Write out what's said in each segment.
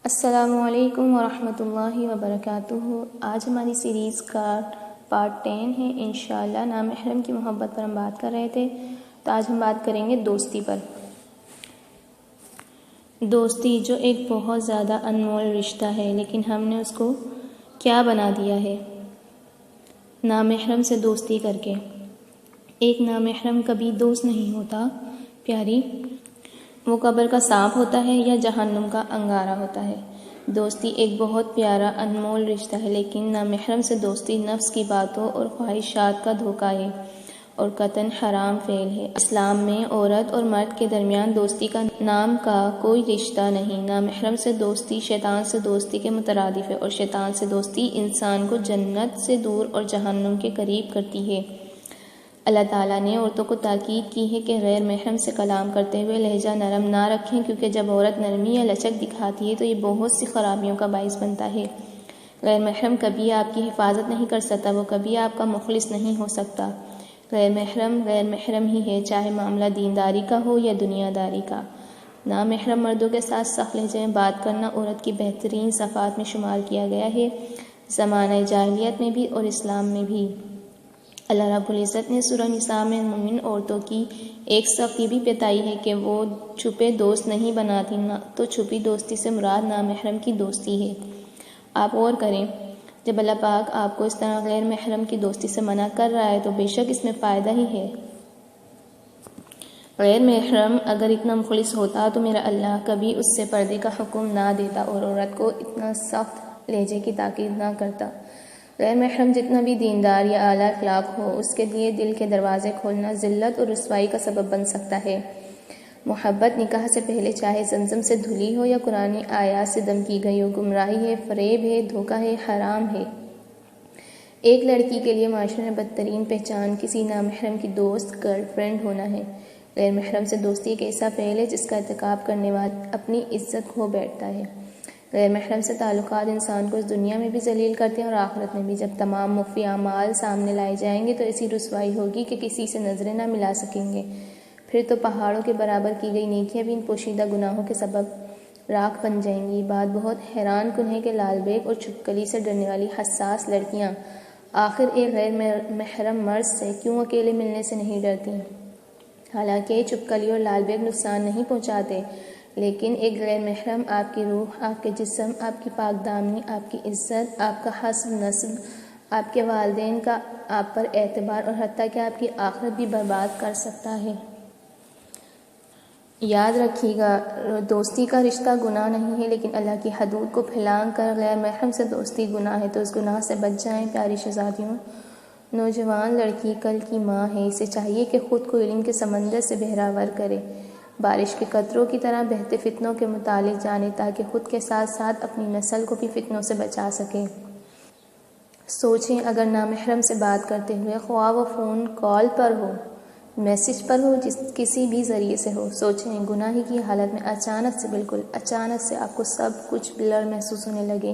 السلام علیکم ورحمۃ اللہ وبرکاتہ۔ آج ہماری سیریز کا پارٹ 10 ہے۔ انشاءاللہ نامحرم کی محبت پر ہم بات کر رہے تھے، تو آج ہم بات کریں گے دوستی پر۔ دوستی جو ایک بہت زیادہ انمول رشتہ ہے، لیکن ہم نے اس کو کیا بنا دیا ہے؟ نامحرم سے دوستی کر کے۔ ایک نامحرم کبھی دوست نہیں ہوتا پیاری، وہ قبر کا سانپ ہوتا ہے یا جہنم کا انگارہ ہوتا ہے۔ دوستی ایک بہت پیارا انمول رشتہ ہے، لیکن نامحرم سے دوستی نفس کی باتوں اور خواہشات کا دھوکہ ہے اور قطعاً حرام فعل ہے۔ اسلام میں عورت اور مرد کے درمیان دوستی کا نام کا کوئی رشتہ نہیں۔ نامحرم سے دوستی شیطان سے دوستی کے مترادف ہے، اور شیطان سے دوستی انسان کو جنت سے دور اور جہنم کے قریب کرتی ہے۔ اللہ تعالیٰ نے عورتوں کو تاکید کی ہے کہ غیر محرم سے کلام کرتے ہوئے لہجہ نرم نہ رکھیں، کیونکہ جب عورت نرمی یا لچک دکھاتی ہے تو یہ بہت سی خرابیوں کا باعث بنتا ہے۔ غیر محرم کبھی آپ کی حفاظت نہیں کر سکتا، وہ کبھی آپ کا مخلص نہیں ہو سکتا۔ غیر محرم ہی ہے، چاہے معاملہ دینداری کا ہو یا دنیا داری کا۔ نامحرم مردوں کے ساتھ سخت لہجے میں بات کرنا عورت کی بہترین صفات میں شمار کیا گیا ہے، زمانہ جاہلیت میں بھی اور اسلام میں بھی۔ اللہ رب العزت نے سورہ نساء میں مومن عورتوں کی ایک صفت یہ بھی بتائی ہے کہ وہ چھپے دوست نہیں بناتی، تو چھپی دوستی سے مراد نامحرم کی دوستی ہے۔ آپ غور کریں، جب اللہ پاک آپ کو اس طرح غیر محرم کی دوستی سے منع کر رہا ہے تو بے شک اس میں فائدہ ہی ہے۔ غیر محرم اگر اتنا مخلص ہوتا تو میرا اللہ کبھی اس سے پردے کا حکم نہ دیتا اور عورت کو اتنا سخت لہجے کی تاکید نہ کرتا۔ غیر محرم جتنا بھی دیندار یا اعلیٰ اخلاق ہو، اس کے لیے دل کے دروازے کھولنا ذلت اور رسوائی کا سبب بن سکتا ہے۔ محبت نکاح سے پہلے چاہے زمزم سے دھلی ہو یا قرآنی آیات سے دم کی گئی ہو، گمراہی ہے، فریب ہے، دھوکہ ہے، حرام ہے۔ ایک لڑکی کے لیے معاشرے میں بدترین پہچان کسی نامحرم کی دوست، گرل فرینڈ ہونا ہے۔ غیر محرم سے دوستی ایک ایسا فعل ہے جس کا ارتکاب کرنے والا اپنی عزت کھو بیٹھتا ہے۔ غیر محرم سے تعلقات انسان کو اس دنیا میں بھی ذلیل کرتے ہیں اور آخرت میں بھی۔ جب تمام مخفی اعمال سامنے لائے جائیں گے تو ایسی رسوائی ہوگی کہ کسی سے نظریں نہ ملا سکیں گے۔ پھر تو پہاڑوں کے برابر کی گئی نیکیاں بھی ان پوشیدہ گناہوں کے سبب راکھ بن جائیں گی۔ بات بہت حیران کن ہے کہ لال بیگ اور چھپکلی سے ڈرنے والی حساس لڑکیاں آخر ایک غیر محرم مرد سے کیوں اکیلے ملنے سے نہیں ڈرتی؟ حالانکہ چھپکلی اور لال بیگ نقصان نہیں پہنچاتے، لیکن ایک غیر محرم آپ کی روح، آپ کے جسم، آپ کی پاک دامنی، آپ کی عزت، آپ کا حسب نسب، آپ کے والدین کا آپ پر اعتبار اور حتیٰ کہ آپ کی آخرت بھی برباد کر سکتا ہے۔ یاد رکھیے گا، دوستی کا رشتہ گناہ نہیں ہے، لیکن اللہ کی حدود کو پھلانگ کر غیر محرم سے دوستی گناہ ہے، تو اس گناہ سے بچ جائیں پیاری شہزادیوں۔ نوجوان لڑکی کل کی ماں ہے، اسے چاہیے کہ خود کو علم کے سمندر سے بحرآور کرے، بارش کے قطروں کی طرح بہتے فتنوں کے متعلق جانے، تاکہ خود کے ساتھ ساتھ اپنی نسل کو بھی فتنوں سے بچا سکے۔ سوچیں، اگر نامحرم سے بات کرتے ہوئے، خواہ وہ فون کال پر ہو، میسج پر ہو، کسی بھی ذریعے سے ہو، سوچیں گناہ کی حالت میں اچانک سے، بالکل اچانک سے آپ کو سب کچھ بلر محسوس ہونے لگے،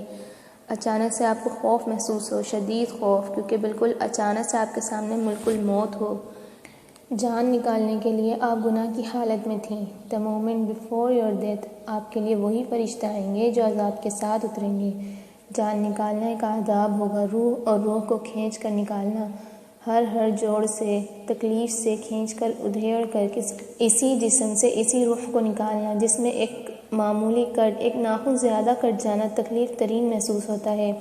اچانک سے آپ کو خوف محسوس ہو، شدید خوف، کیونکہ بالکل اچانک سے آپ کے سامنے ملک الموت ہو، جان نکالنے کے لیے آپ گناہ کی حالت میں تھیں۔ The moment before your death، آپ کے لیے وہی فرشتے آئیں گے جو عذاب کے ساتھ اتریں گے۔ جان نکالنا ایک عذاب ہوگا، روح اور روح کو کھینچ کر نکالنا، ہر جوڑ سے، تکلیف سے کھینچ کر ادھیڑ کر کے اسی جسم سے اسی روح کو نکالنا جس میں ایک معمولی کٹ، ایک ناخن زیادہ کٹ جانا تکلیف ترین محسوس ہوتا ہے۔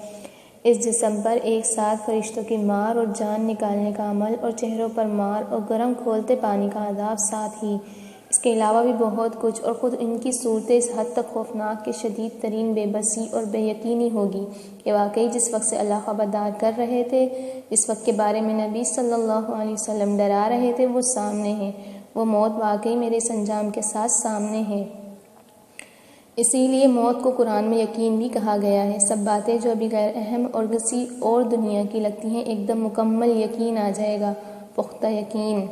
اس جسم پر ایک ساتھ فرشتوں کی مار اور جان نکالنے کا عمل، اور چہروں پر مار اور گرم کھولتے پانی کا عذاب ساتھ ہی۔ اس کے علاوہ بھی بہت کچھ، اور خود ان کی صورتیں اس حد تک خوفناک کہ شدید ترین بے بسی اور بے یقینی ہوگی کہ واقعی جس وقت سے اللہ خبردار کر رہے تھے، جس وقت کے بارے میں نبی صلی اللہ علیہ وسلم ڈرا رہے تھے، وہ سامنے ہے، وہ موت واقعی میرے اس انجام کے ساتھ سامنے ہے۔ اسی لیے موت کو قرآن میں یقین بھی کہا گیا ہے۔ سب باتیں جو ابھی غیر اہم اور کسی اور دنیا کی لگتی ہیں، ایک دم مکمل یقین آ جائے گا، پختہ یقین۔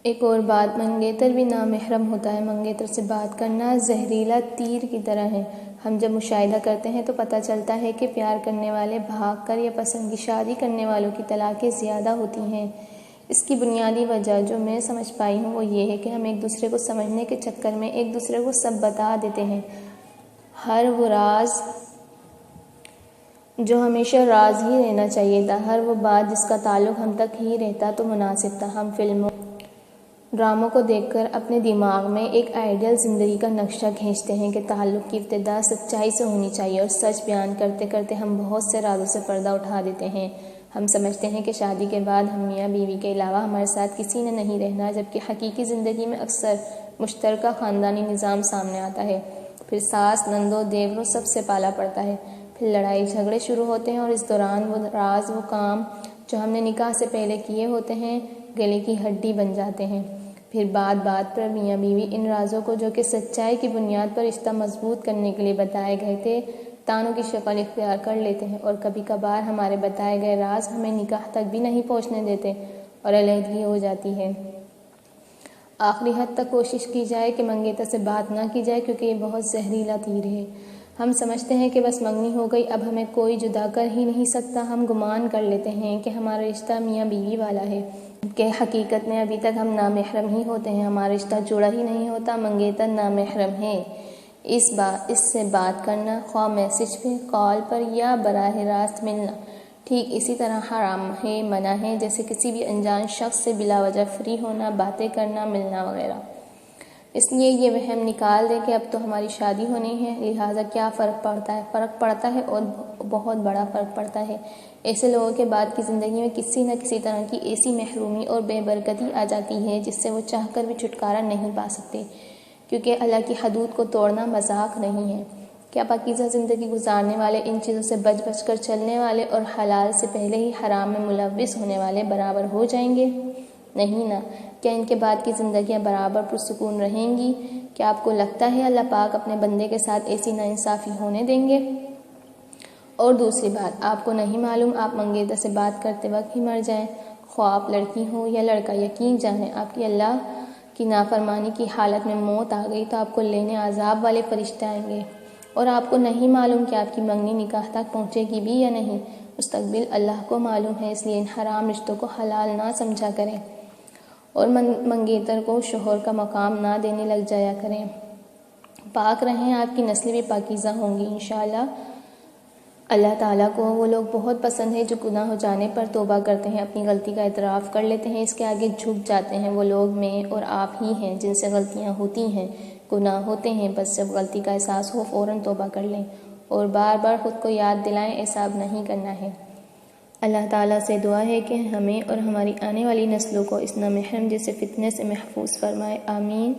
ایک اور بات، منگیتر بھی نامحرم ہوتا ہے۔ منگیتر سے بات کرنا زہریلا تیر کی طرح ہے۔ ہم جب مشاہدہ کرتے ہیں تو پتہ چلتا ہے کہ پیار کرنے والے بھاگ کر یا پسند کی شادی کرنے والوں کی طلاقیں زیادہ ہوتی ہیں۔ اس کی بنیادی وجہ جو میں سمجھ پائی ہوں وہ یہ ہے کہ ہم ایک دوسرے کو سمجھنے کے چکر میں ایک دوسرے کو سب بتا دیتے ہیں۔ ہر وہ راز جو ہمیشہ راز ہی رہنا چاہیے تھا، ہر وہ بات جس کا تعلق ہم تک ہی رہتا تو مناسب تھا۔ ہم فلموں ڈراموں کو دیکھ کر اپنے دماغ میں ایک آئیڈیل زندگی کا نقشہ کھینچتے ہیں کہ تعلق کی ابتدا سچائی سے ہونی چاہیے، اور سچ بیان کرتے کرتے ہم بہت سے رازوں سے پردہ اٹھا دیتے ہیں۔ ہم سمجھتے ہیں کہ شادی کے بعد ہم میاں بیوی کے علاوہ ہمارے ساتھ کسی نے نہیں رہنا، جبکہ حقیقی زندگی میں اکثر مشترکہ خاندانی نظام سامنے آتا ہے۔ پھر ساس، نندوں، دیوروں سب سے پالا پڑتا ہے، پھر لڑائی جھگڑے شروع ہوتے ہیں، اور اس دوران وہ راز، وہ کام جو ہم نے نکاح سے پہلے کیے ہوتے ہیں، گلے کی ہڈی بن جاتے ہیں۔ پھر بات بات پر میاں بیوی ان رازوں کو، جو کہ سچائی کی بنیاد پر رشتہ مضبوط کرنے کے لیے بتائے گئے تھے، تانوں کی شکل اختیار کر لیتے ہیں، اور کبھی کبھار ہمارے بتائے گئے راز ہمیں نکاح تک بھی نہیں پہنچنے دیتے اور علیحدگی ہو جاتی ہے۔ آخری حد تک کوشش کی جائے کہ منگیتر سے بات نہ کی جائے، کیونکہ یہ بہت زہریلا تیر ہے۔ ہم سمجھتے ہیں کہ بس منگنی ہو گئی، اب ہمیں کوئی جدا کر ہی نہیں سکتا۔ ہم گمان کر لیتے ہیں کہ ہمارا رشتہ میاں بیوی والا ہے، کہ حقیقت میں ابھی تک ہم نامحرم ہی ہوتے ہیں، ہمارا رشتہ جڑا ہی نہیں ہوتا، منگیتر نامحرم ہے۔ اس سے بات کرنا، خواہ میسج پہ، کال پر یا براہ راست ملنا، ٹھیک اسی طرح حرام ہے، منع ہے، جیسے کسی بھی انجان شخص سے بلا وجہ فری ہونا، باتیں کرنا، ملنا وغیرہ۔ اس لیے یہ وہم نکال دیں کہ اب تو ہماری شادی ہونی ہے، لہٰذا کیا فرق پڑتا ہے؟ فرق پڑتا ہے، اور بہت بڑا فرق پڑتا ہے۔ ایسے لوگوں کے بعد کی زندگی میں کسی نہ کسی طرح کی ایسی محرومی اور بے برکتی آ جاتی ہے جس سے وہ چاہ کر بھی چھٹکارا نہیں پا سکتے، کیونکہ اللہ کی حدود کو توڑنا مذاق نہیں ہے۔ کیا پاکیزہ زندگی گزارنے والے، ان چیزوں سے بچ بچ کر چلنے والے اور حلال سے پہلے ہی حرام میں ملوث ہونے والے برابر ہو جائیں گے؟ نہیں نا۔ کیا ان کے بعد کی زندگیاں برابر پرسکون رہیں گی؟ کیا آپ کو لگتا ہے اللہ پاک اپنے بندے کے ساتھ ایسی ناانصافی ہونے دیں گے؟ اور دوسری بات، آپ کو نہیں معلوم آپ منگیتر سے بات کرتے وقت ہی مر جائیں، خواہ آپ لڑکی ہو یا لڑکا۔ یقین جانیں، آپ کی اللہ کی نافرمانی کی حالت میں موت آ گئی تو آپ کو لینے عذاب والے فرشتے آئیں گے، اور آپ کو نہیں معلوم کہ آپ کی منگنی نکاح تک پہنچے گی بھی یا نہیں۔ مستقبل اللہ کو معلوم ہے، اس لیے ان حرام رشتوں کو حلال نہ سمجھا کریں، اور منگیتر کو شوہر کا مقام نہ دینے لگ جایا کریں۔ پاک رہیں، آپ کی نسلیں بھی پاکیزہ ہوں گی انشاءاللہ۔ اللہ تعالیٰ کو وہ لوگ بہت پسند ہیں جو گناہ ہو جانے پر توبہ کرتے ہیں، اپنی غلطی کا اعتراف کر لیتے ہیں، اس کے آگے جھک جاتے ہیں۔ وہ لوگ میں اور آپ ہی ہیں جن سے غلطیاں ہوتی ہیں، گناہ ہوتے ہیں، بس جب غلطی کا احساس ہو فوراً توبہ کر لیں، اور بار بار خود کو یاد دلائیں ایسا اب نہیں کرنا ہے۔ اللہ تعالیٰ سے دعا ہے کہ ہمیں اور ہماری آنے والی نسلوں کو اس نامحرم جیسے فتنے سے محفوظ فرمائے، آمین۔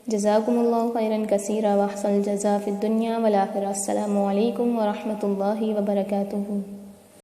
جزاکم اللہ خیراً کثیرا، واحسن الجزاء فی الدنیا والآخرہ۔ السلام علیکم ورحمۃ اللہ وبرکاتہ۔